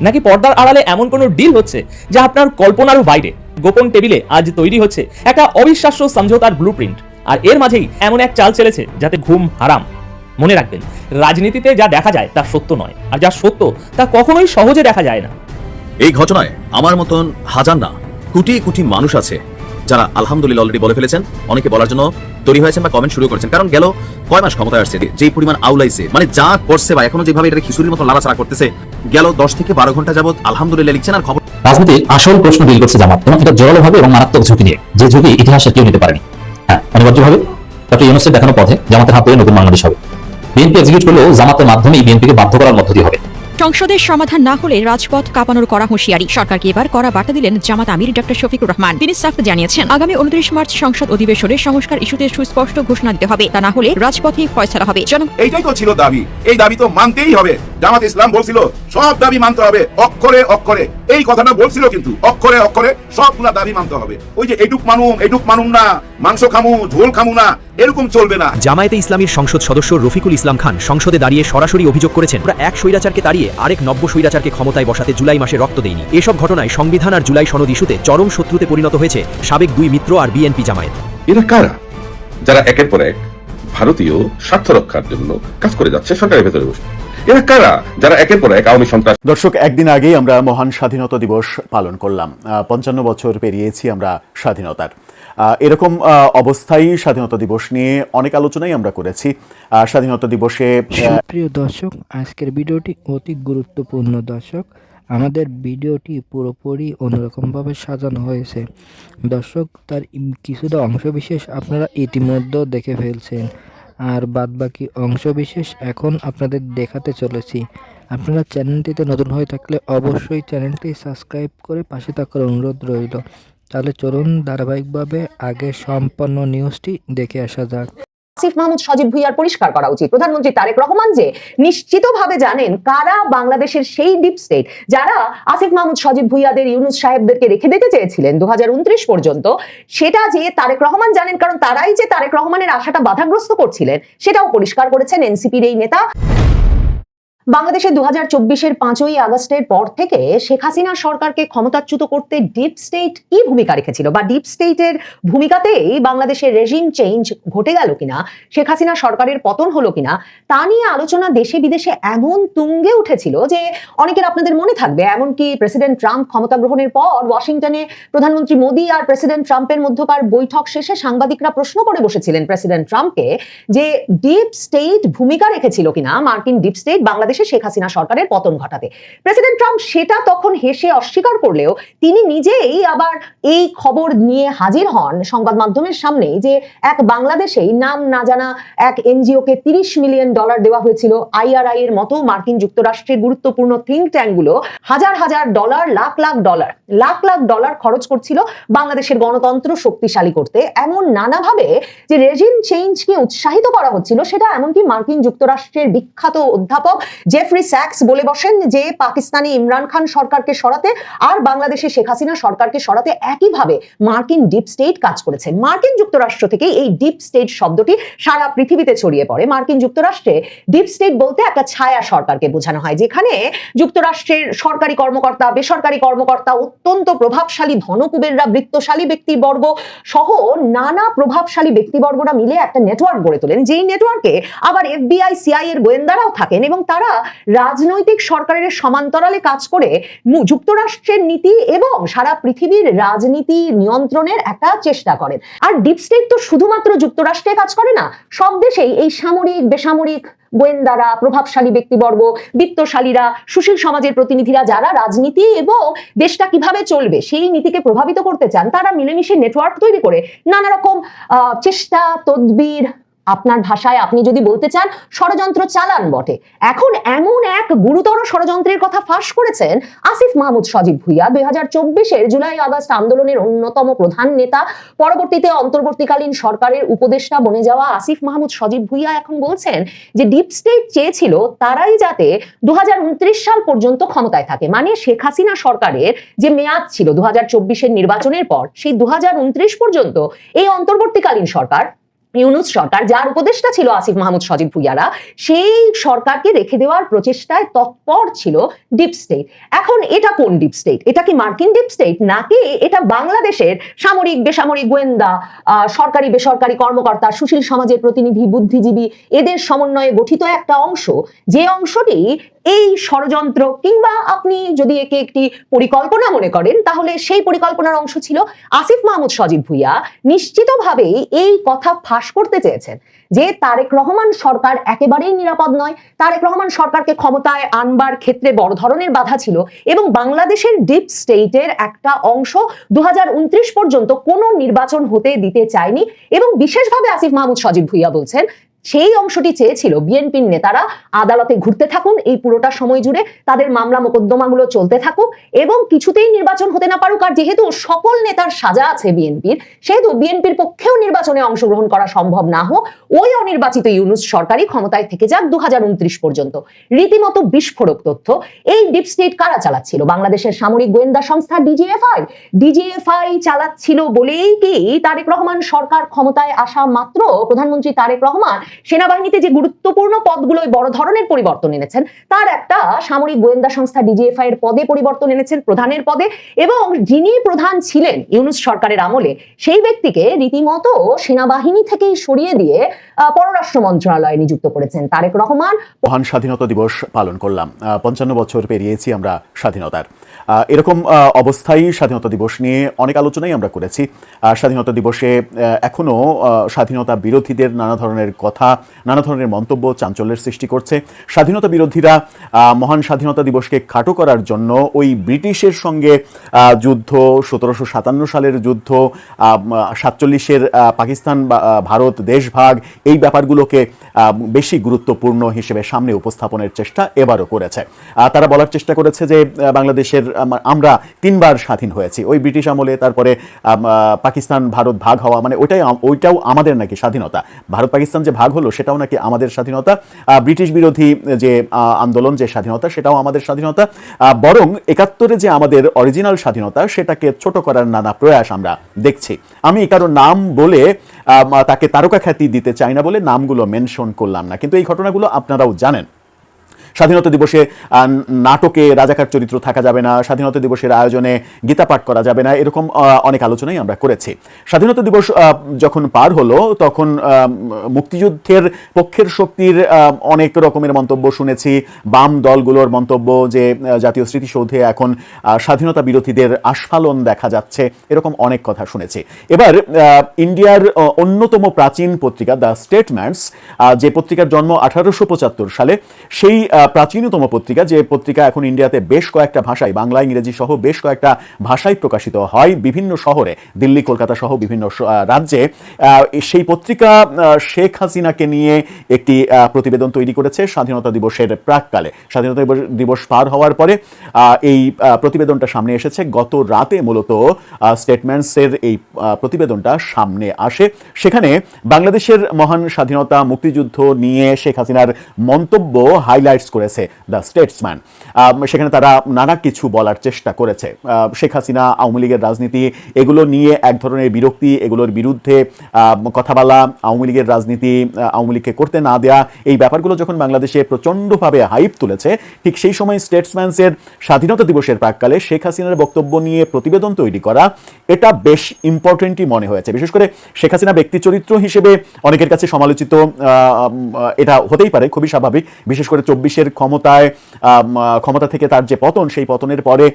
নাকি পর্দার আড়ালে এমন কোনো ডিল হচ্ছে যা আপনার কল্পনারও বাইরে? গোপন টেবিলে আজ তৈরি হচ্ছে একটা অবিশ্বাস্য সমঝোতার ব্লুপ্রিন্ট, আর এর মাঝেই এমন এক চাল চলেছে যাতে ঘুম হারাম। মনে রাখবেন, রাজনীতিতে যা দেখা যায় তা সত্য নয়, আর যা সত্য তা কখনোই সহজে দেখা যায় না। এই ঘটনায় আমার মতন হাজার না কোটি কোটি মানুষ আছে যারা আলহামদুলিল্লাহ অলরেডি বলে ফেলেছেন, অনেকে বলার জন্য তৈরি হয়েছেন বা কমেন্ট শুরু করেছেন। কারণ গেল কয় মাস ক্ষমতায় আসছে, যেই পরিমাণ আউলাইছে, মানে যা করছে বা এখনো যেভাবে এটা খিচুড়ির মতো লাড়াচাড়া করতেছে, গেল 10 থেকে 12 ঘন্টা যাবত আলহামদুলিল্লাহ লিখছেন আর খবর। রাজনীতির আসল প্রশ্ন ডিল করছে জামাত, এবং এটা জোরালোভাবে এবং মারাত্মক ঝুঁকি নিয়ে, যে ঝুঁকি ইতিহাসে কেউ নিতে পারেনি। হ্যাঁ, অনিবার্যভাবে ডক্টর ইউনূসের দেখানো পথে জামাতের হাত ধরে নতুন বাংলাদেশ হবে। বিএনপি এক্সিকিউট করলেও জামাতের মাধ্যমেই বিএনপিকে বাধ্য করার মধ্য দিয়ে হবে। সংসদের সমাধান না হলে রাজপথ কাঁপানোর করা হুঁশিয়ারি। সরকারকে এবার কড়া বার্তা দিলেন জামাত আমির ডক্টর শফিকুর রহমান। তিনি সাফ জানিয়েছেন, আগামী 29 মার্চ সংসদ অধিবেশনে সংস্কার ইস্যুতে সুস্পষ্ট ঘোষণা দিতে হবে, তা না হলে রাজপথেই ফয়সালা হবে। এইটাই তো ছিল দাবি, এই দাবি তো মানতেই হবে। জামাত ইসলাম বলছিল সব দাবি মানতে হবে, অক্ষরে অক্ষরে এই কথাটা বলছিল, কিন্তু অক্ষরে অক্ষরে সবগুলা দাবি মানতে হবে। ওই যে এটুক মানুম না, মাংস খামু ঝোল খামু না, এরকম চলবে না। জামায়াতে ইসলামীর সংসদ সদস্য রফিকুল ইসলাম খান সংসদে দাঁড়িয়ে সরাসরি অভিযোগ করেছেন, আমরা এক স্বৈরাচারকে তাড়িয়ে আরেক নব্য স্বৈরাচারকে ক্ষমতায় বসাতে জুলাই মাসে রক্ত দেয়নি। এসব ঘটনায় সংবিধান আর জুলাই সনদ ইস্যুতে চরম শত্রুতে পরিণত হয়েছে সাবেক দুই মিত্র আর বিএনপি জামায়াত। এরা কারা যারা একের পর এক ভারতীয় স্বার্থ রক্ষার জন্য কাজ করে যাচ্ছে সরকারের ভেতরে বসে? এরা কারা যারা একের পর এক আওয়ামী সন্ত্রাস? দর্শক, একদিন আগেই আমরা মহান স্বাধীনতা দিবস পালন করলাম। 55 বছর পেরিয়েছি আমরা স্বাধীনতার। এরকম অবস্থায় স্বাধীনতা দিবস নিয়ে অনেক আলোচনাই আমরা করেছি। স্বাধীনতা দিবসে প্রিয় দর্শক, আজকের ভিডিওটি অতি গুরুত্বপূর্ণ। দর্শক, আমাদের ভিডিওটি পুরোপুরি অন্যরকমভাবে সাজানো হয়েছে। দর্শক, তার কিছুটা অংশবিশেষ আপনারা ইতিমধ্যে দেখে ফেলছেন, আর বাদবাকি অংশবিশেষ এখন আপনাদের দেখাতে চলেছি। আপনারা চ্যানেলটিতে নতুন হয়ে থাকলে অবশ্যই চ্যানেলটি সাবস্ক্রাইব করে পাশে থাকার অনুরোধ রইল। তাহলে চলুন ধারাবাহিকভাবে আগে সম্পন্ন নিউজটি দেখে আসা যাক। আসিফ মাহমুদ সজীব ভুইয়ার পরিষ্কার করা উচিত। প্রধানমন্ত্রী তারেক রহমান যে নিশ্চিতভাবে জানেন কারা বাংলাদেশের সেই ডিপ স্টেট যারা আসিফ মাহমুদ সজীব ভুইয়াদের, ইউনূস সাহেবদেরকে রেখে দিতে চেয়েছিলেন 2029 পর্যন্ত, সেটা যে তারেক রহমান জানেন, কারণ তারাই যে তারেক রহমানের আশাটা বাধাগ্রস্ত করছিলেন সেটাও পরিষ্কার করেছেন এনসিপির এই নেতা। বাংলাদেশে 2024-এর 5ই আগস্টের পর থেকে শেখ হাসিনা সরকারকে ক্ষমতাচ্যুত করতে ডিপ স্টেট কি ভূমিকা রেখেছিল, বা ডিপ স্টেটের ভূমিকাতেই বাংলাদেশের রেজিম চেঞ্জ ঘটে গেল কিনা, শেখ হাসিনা সরকারের পতন হলো কিনা, তা নিয়ে আলোচনা দেশে বিদেশে এমন তুঙ্গে উঠেছিল যে অনেকের আপনাদের মনে থাকবে, এমনকি প্রেসিডেন্ট ট্রাম্প ক্ষমতা গ্রহণের পর ওয়াশিংটনে প্রধানমন্ত্রী মোদী আর প্রেসিডেন্ট ট্রাম্পের মধ্যকার বৈঠক শেষে সাংবাদিকরা প্রশ্ন করে বসেছিলেন প্রেসিডেন্ট ট্রাম্পকে যে ডিপ স্টেট ভূমিকা রেখেছিল কিনা মার্কিন ডিপ স্টেট বাংলাদেশে শেখ হাসিনা সরকারের পতন ঘটাতে। প্রেসিডেন্ট ট্রাম্প সেটা তখন হেসে অস্বীকার করলেও তিনি নিজেই আবার এই খবর নিয়ে হাজির হন সংবাদ মাধ্যমের সামনে যে এক বাংলাদেশেই নাম না জানা এক এনজিওকে $30 মিলিয়ন দেওয়া হয়েছিল। আইআরআই এর মতো মার্কিন যুক্তরাষ্ট্রের গুরুত্বপূর্ণ থিঙ্ক ট্যাঙ্কগুলো হাজার হাজার ডলার, লাখ লাখ ডলার খরচ করছিল বাংলাদেশের গণতন্ত্র শক্তিশালী করতে। এমন নানাভাবে যে রেজিম চেঞ্জকে উৎসাহিত করা হচ্ছিল, সেটা এমনকি মার্কিন যুক্তরাষ্ট্রের বিখ্যাত অধ্যাপক জেফ্রি স্যাক্স বলে বসেন যে পাকিস্তানি ইমরান খান সরকারকে সরাতে আর বাংলাদেশে শেখ হাসিনা সরকারকে সরাতে একইভাবে মার্কিন ডিপ স্টেট কাজ করেছে। মার্কিন যুক্তরাষ্ট্র থেকে এই ডিপ স্টেট শব্দটি সারা পৃথিবীতে ছড়িয়ে পড়ে। মার্কিন যুক্তরাষ্ট্রে ডিপ স্টেট বলতে একটা ছায়া সরকারকে বোঝানো হয়, যেখানে যুক্তরাষ্ট্রের সরকারি কর্মকর্তা, বেসরকারি কর্মকর্তা, অত্যন্ত প্রভাবশালী ধনকুবেররা, বৃত্তশালী ব্যক্তিবর্গ সহ নানা প্রভাবশালী ব্যক্তিবর্গরা মিলে একটা নেটওয়ার্ক গড়ে তোলেন, যেই নেটওয়ার্কে আবার FBI, CIA এর গোয়েন্দারাও থাকেন, এবং তারা রাজনৈতিক সরকারের সমান্তরালে কাজ করে যুক্তরাষ্ট্রের নীতি এবং সারা পৃথিবীর রাজনীতি নিয়ন্ত্রণের একটা চেষ্টা করেন। আর ডিপ স্টেট তো শুধুমাত্র যুক্তরাষ্ট্রে কাজ করে না, সব দেশেই এই সামরিক, বেসামরিক গোয়েন্দারা, প্রভাবশালী ব্যক্তিবর্গ, বিত্তশালীরা, সুশীল সমাজের প্রতিনিধিরা যারা রাজনীতি এবং দেশটা কিভাবে চলবে সেই নীতিকে প্রভাবিত করতে চান, তারা মিলেমিশে নেটওয়ার্ক তৈরি করে নানা রকম চেষ্টা, তদবির, আপনার ভাষায় আপনি যদি বলতে চান ষড়যন্ত্র চালান বটে। এখন এমন এক গুরুতর ষড়যন্ত্রের কথা ফাঁস করেছেন আসিফ মাহমুদ সজীব ভুইয়া, 2024-এর জুলাই আগস্ট আন্দোলনের অন্যতম প্রধান নেতা, পরবর্তীতে অন্তর্বর্তীকালীন সরকারের উপদেষ্টা বনে যাওয়া আসিফ মাহমুদ সজীব ভুইয়া এখন বলছেন যে ডিপ স্টেট চেয়েছিল তারাই যাতে 2029 সাল পর্যন্ত ক্ষমতায় থাকে, মানে শেখ হাসিনা সরকারের যে মেয়াদ ছিল 2024-এর নির্বাচনের পর, সেই 2029 পর্যন্ত এই অন্তর্বর্তীকালীন সরকার ইউনূস সরকার, যার উপদেষ্টা ছিল আসিফ মাহমুদ সজীব ভুইয়ারা, সেই সরকারকে রেখে দেওয়ার প্রচেষ্টায় তৎপর ছিল ডিপ স্টেট। এখন এটা কোন ডিপ স্টেট? এটা কি মার্কিন ডিপ স্টেট, নাকি এটা বাংলাদেশের সামরিক, বেসামরিক, গোয়েন্দা, সরকারি বেসরকারি কর্মকর্তা, সুশীল সমাজের প্রতিনিধি, বুদ্ধিজীবী, এদের সমন্বয়ে গঠিত একটা অংশ, যে অংশটি এই ষড়যন্ত্র, কিংবা আপনি যদি একে একটি পরিকল্পনা মনে করেন, তাহলে সেই পরিকল্পনার অংশ ছিল আসিফ মাহমুদ সজীব ভুইয়া নিশ্চিতভাবেই এই কথা ফাঁস করতে চেয়েছেন যে তারেক রহমান সরকার একেবারেই নিরাপদ নয়, তারেক রহমান সরকারকে ক্ষমতায় আনবার ক্ষেত্রে বড় ধরনের বাধা ছিল, এবং বাংলাদেশের ডিপ স্টেটের একটা অংশ 2029 পর্যন্ত কোনো নির্বাচন হতে দিতে চায়নি। এবং বিশেষভাবে আসিফ মাহমুদ সজীব ভুইয়া বলছেন সেই অংশটি চেয়েছিল বিএনপির নেতারা আদালতে ঘুরতে থাকুন এই পুরোটা সময় জুড়ে, তাদের মামলা মোকদ্দমাগুলো চলতে থাকুক এবং কিছুতেই নির্বাচন হতে না পারুক। আর যেহেতু সকল নেতার সাজা আছে বিএনপির, সেহেতু বিএনপির পক্ষেও নির্বাচনে অংশগ্রহণ করা সম্ভব না হোক, ওই অনির্বাচিত ইউনূস সরকারই ক্ষমতায় থেকে যাক 2029 পর্যন্ত। রীতিমতো বিস্ফোরক তথ্য। এই ডিপ স্টেট কারা চালাচ্ছিল? বাংলাদেশের সামরিক গোয়েন্দা সংস্থা ডিজিএফআই চালাচ্ছিল বলেই কি তারেক রহমান সরকার ক্ষমতায় আসা মাত্র প্রধানমন্ত্রী তারেক রহমান সেনাবাহিনীতে যে গুরুত্বপূর্ণ পদগুলোয় বড় ধরনের পরিবর্তন এনেছেন, তার একটা সামরিক গোয়েন্দা সংস্থা ডিজিএফআই এর পদে পরিবর্তন এনেছেন, প্রধানের পদে, এবং যিনি প্রধান ছিলেন ইউনূস সরকারের আমলে, সেই ব্যক্তিকে রীতিমতো সেনাবাহিনী থেকেই সরিয়ে দিয়ে পররাষ্ট্র মন্ত্রণালয়ে নিযুক্ত করেছেন তারেক রহমান। মহান স্বাধীনতা দিবস পালন করলাম, 55 বছর পেরিয়েছি আমরা স্বাধীনতার। এরকম অবস্থায় স্বাধীনতা দিবস নিয়ে অনেক আলোচনাই আমরা করেছি। স্বাধীনতা দিবসে এখনো স্বাধীনতা বিরোধীদের নানা ধরনের কথা, নানা ধরনের মন্তব্য চাঞ্চল্যের সৃষ্টি করছে। স্বাধীনতা বিরোধীরা মহান স্বাধীনতা দিবসকে খাটো করার জন্য ওই ব্রিটিশের সঙ্গে যুদ্ধ, 1757 সালের যুদ্ধ, 47-এর পাকিস্তান ভারত দেশভাগ, এই ব্যাপারগুলোকে বেশি গুরুত্বপূর্ণ হিসেবে সামনে উপস্থাপনের চেষ্টা এবারও করেছে। তারা বলার চেষ্টা করেছে যে বাংলাদেশের আমরা 3 বার স্বাধীন হয়েছি, ওই ব্রিটিশ আমলে, তারপরে পাকিস্তান ভারত ভাগ হওয়া, মানে ওইটাও আমাদের নাকি স্বাধীনতা। ভারত পাকিস্তান যে ভাগ হলো সেটাও নাকি আমাদের স্বাধীনতা। ব্রিটিশ বিরোধী যে আন্দোলন, যে স্বাধীনতা, সেটাও আমাদের স্বাধীনতা। বরং 71-এ যে আমাদের অরিজিনাল স্বাধীনতা, সেটাকে ছোট করার নানা প্রয়াস আমরা দেখছি। আমি কারো নাম বলে তাকে তারকা খ্যাতি দিতে চাই না বলে নামগুলো মেনশন করলাম না, কিন্তু এই ঘটনাগুলো আপনারাও জানেন। স্বাধীনতা দিবসে নাটকে রাজাকার চরিত্র থাকা যাবে না, স্বাধীনতা দিবসের আয়োজনে গীতা পাঠ করা যাবে না, এরকম অনেক আলোচনাই আমরা করেছি। স্বাধীনতা দিবস যখন পার হলো, তখন মুক্তিযুদ্ধের পক্ষের শক্তির অনেক রকমের মন্তব্য শুনেছি। বাম দলগুলোর মন্তব্য যে জাতীয় স্মৃতিসৌধে এখন স্বাধীনতা বিরোধীদের আস্ফালন দেখা যাচ্ছে, এরকম অনেক কথা শুনেছি। এবার ইন্ডিয়ার অন্যতম প্রাচীন পত্রিকা দ্য স্টেটম্যান্স, যে পত্রিকার জন্ম 1875 সালে, সেই প্রাচীনতম পত্রিকা, যে পত্রিকা এখন ইন্ডিয়াতে বেশ কয়েকটা ভাষায়, বাংলা ইংরেজি সহ বেশ কয়েকটা ভাষায় প্রকাশিত হয় বিভিন্ন শহরে, দিল্লি কলকাতা সহ বিভিন্ন রাজ্যে, সেই পত্রিকা শেখ হাসিনাকে নিয়ে একটি প্রতিবেদন তৈরি করেছে স্বাধীনতা দিবসের প্রাককালে। স্বাধীনতা দিবস পার হওয়ার পরে এই প্রতিবেদনটা সামনে এসেছে। গত রাতে মূলত স্টেটমেন্টসের এই প্রতিবেদনটা সামনে আসে। সেখানে বাংলাদেশের মহান স্বাধীনতা মুক্তিযুদ্ধ নিয়ে শেখ হাসিনার মন্তব্য হাইলাইটস করেছে দ্য স্টেটসম্যান। সেখানে তারা নানা কিছু বলার চেষ্টা করেছে। শেখ হাসিনা, আওয়ামী লীগের রাজনীতি, এগুলো নিয়ে এক ধরনের বিরক্তি, এগুলোর বিরুদ্ধে কথা বলা, আওয়ামী লীগের রাজনীতি, আওয়ামী লীগকে করতে না দেয়া, এই ব্যাপারগুলো যখন বাংলাদেশে প্রচণ্ডভাবে হাইপ তুলেছে, ঠিক সেই সময় স্টেটসম্যানসের স্বাধীনতা দিবসের প্রাককালে শেখ হাসিনার বক্তব্য নিয়ে প্রতিবেদন তৈরি করা, এটা বেশ ইম্পর্টেন্টই মনে হয়েছে। বিশেষ করে শেখ হাসিনা ব্যক্তি চরিত্র হিসেবে অনেকের কাছে সমালোচিত, এটা হতেই পারে, খুবই স্বাভাবিক। বিশেষ করে 24-এর ক্ষমতা থেকে তার যে পতন, সেই পতনের পরে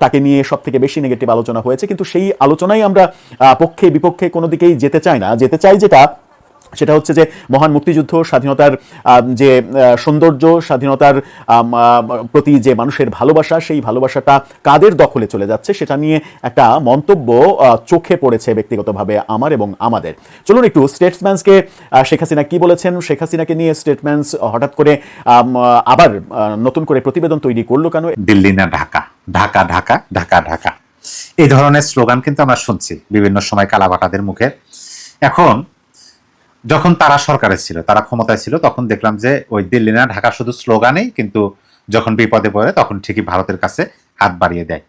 তাকে নিয়ে সব থেকে বেশি নেগেটিভ আলোচনা হয়েছে। কিন্তু সেই আলোচনায় আমরা পক্ষে বিপক্ষে কোনো দিকেই যেতে চাই না। যেতে চাই সেটা হচ্ছে যে মহান মুক্তিযুদ্ধ, স্বাধীনতার যে সৌন্দর্য, স্বাধীনতার প্রতি যে মানুষের ভালোবাসা, সেই ভালোবাসাটা কাদের দখলে চলে যাচ্ছে, সেটা নিয়ে একটা মন্তব্য চোখে পড়েছে ব্যক্তিগতভাবে আমার এবং আমাদের। চলুন একটু স্টেটসম্যানসকে শেখ হাসিনা কি বলেছেন, শেখ হাসিনাকে নিয়ে স্টেটম্যানস হঠাৎ করে আবার নতুন করে প্রতিবেদন তৈরি করলো কেন? দিল্লি না ঢাকা, ঢাকা ঢাকা ঢাকা ঢাকা, এই ধরনের স্লোগান কিন্তু আমরা শুনছি বিভিন্ন সময় কালাবাটাদের মুখে। এখন যখন তারা সরকারে ছিল, তারা ক্ষমতায় ছিল, তখন দেখলাম যে ওই দিল্লি না ঢাকা শুধু স্লোগানেই, কিন্তু যখন বিপদে পড়ে তখন ঠিকই ভারতের কাছে হাত বাড়িয়ে দেয়।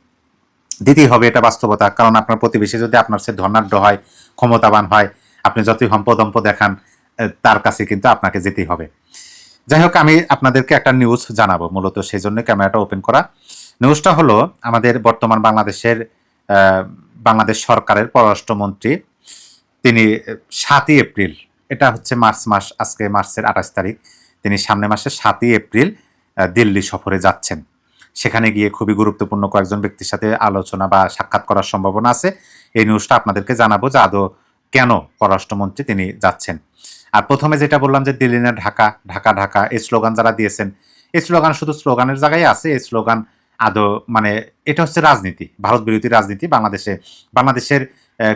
দিতেই হবে, এটা বাস্তবতা। কারণ আপনার প্রতিবেশী যদি আপনার সে ধনাঢ্য হয়, ক্ষমতাবান হয়, আপনি যতই হম্পদম্প দেখান তার কাছে কিন্তু আপনাকে যেতেই হবে। যাই হোক, আমি আপনাদেরকে একটা নিউজ জানাবো, মূলত সেই জন্য ক্যামেরাটা ওপেন করা। নিউজটা হলো আমাদের বর্তমান বাংলাদেশ সরকারের পররাষ্ট্রমন্ত্রী, তিনি 7ই এপ্রিল, এটা হচ্ছে মার্চ মাস, আজকে মার্চের 28 তারিখ, তিনি সামনের মাসে 7ই এপ্রিল দিল্লি সফরে যাচ্ছেন। সেখানে গিয়ে খুবই গুরুত্বপূর্ণ কয়েকজন ব্যক্তির সাথে আলোচনা বা সাক্ষাৎ করার সম্ভাবনা আছে। এই নিউজটা আপনাদেরকে জানাবো যে আদৌ কেন পররাষ্ট্রমন্ত্রী তিনি যাচ্ছেন। আর প্রথমে যেটা বললাম যে দিল্লি না ঢাকা, ঢাকা ঢাকা, এই স্লোগান যারা দিয়েছেন, এই স্লোগান শুধু স্লোগানের জায়গায় আছে। এই স্লোগান আদৌ মানে এটা হচ্ছে রাজনীতি, ভারত বিরোধী রাজনীতি। বাংলাদেশের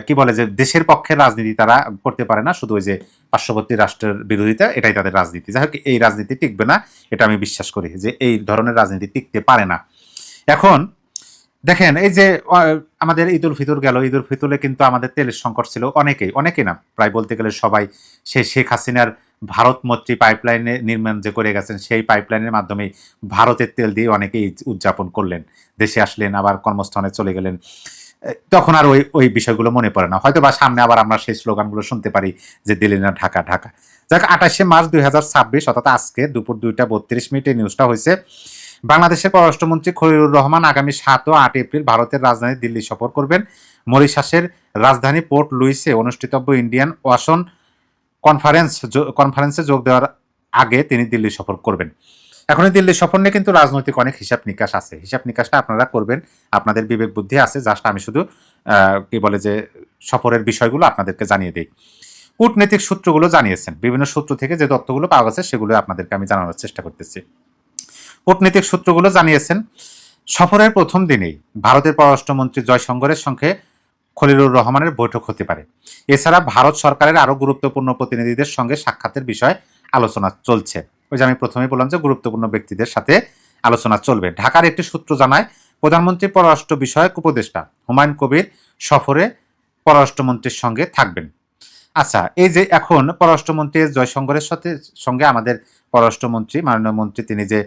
কি বলে যে দেশের পক্ষের রাজনীতি তারা করতে পারে না, শুধু ওই যে পার্শ্ববর্তী রাষ্ট্রের বিরোধিতা, এটাই তাদের রাজনীতি। যাই হোক, এই রাজনীতি টিকবে না, এটা আমি বিশ্বাস করি যে এই ধরনের রাজনীতি টিকতে পারে না। এখন দেখেন, এই যে আমাদের ঈদ উল ফিতর গেল, ঈদ উল ফিতরে কিন্তু আমাদের তেলের সংকট ছিল, অনেকেই না, প্রায় বলতে গেলে সবাই। শেখ হাসিনার ভারতমৈত্রী পাইপলাইনে নির্মাণ যে করে গেছেন, সেই পাইপলাইনের মাধ্যমে ভারতের তেল দিয়ে অনেকেই উদযাপন করলেন, দেশে আসলেন, আবার কর্মস্থানে চলে গেলেন। তখন আর ওই বিষয়গুলো মনে পড়ে না, হয়তো বা সামনে আবার আমরা সেই স্লোগানগুলো শুনতে পারি যে দিল্লি না ঢাকা ঢাকা। যাক, 28শে মার্চ 2026 অর্থাৎ আজকে দুপুর 2টা 32 মিনিটে নিউজটা হয়েছে। বাংলাদেশের পররাষ্ট্রমন্ত্রী খলিলুর রহমান আগামী 7 ও 8 এপ্রিল ভারতের রাজধানী দিল্লি সফর করবেন। মরিশাসের রাজধানী পোর্ট লুইসে অনুষ্ঠিতব্য ইন্ডিয়ান ওয়াশন কনফারেন্সে যোগ দেওয়ার আগে তিনি দিল্লি সফর করবেন। এখন এই দিল্লি সফর নিয়ে কিন্তু রাজনৈতিক অনেক হিসাব নিকাশ আছে। হিসাব নিকাশটা আপনারা করবেন, আপনাদের বিবেক বুদ্ধি আছে, জাস্ট আমি শুধু কি বলে যে সফরের বিষয়গুলো আপনাদেরকে জানিয়ে দিই। কূটনৈতিক সূত্রগুলো জানিয়েছেন, বিভিন্ন সূত্র থেকে যে তথ্যগুলো পাওয়া গেছে সেগুলো আপনাদেরকে আমি জানানোর চেষ্টা করতেছি। কূটনৈতিক সূত্রগুলো জানিয়েছেন, সফরের প্রথম দিনেই ভারতের পররাষ্ট্রমন্ত্রী জয়শঙ্করের সঙ্গে খলিলুর রহমানের বৈঠক হতে পারে। এছাড়া ভারত সরকারের আরও গুরুত্বপূর্ণ প্রতিনিধিদের সঙ্গে সাক্ষাতের বিষয়ে আলোচনা চলছে। ওই যে আমি প্রথমেই বললাম যে গুরুত্বপূর্ণ ব্যক্তিদের সাথে আলোচনা চলবে। ঢাকার একটি সূত্র জানায়, প্রধানমন্ত্রী পররাষ্ট্র বিষয়ক উপদেষ্টা হুমায়ুন কবির সফরে পররাষ্ট্রমন্ত্রীর সঙ্গে থাকবেন। আচ্ছা, এই যে এখন পররাষ্ট্রমন্ত্রী জয়শঙ্করের সঙ্গে আমাদের পররাষ্ট্রমন্ত্রী, মাননীয় মন্ত্রী, তিনি যে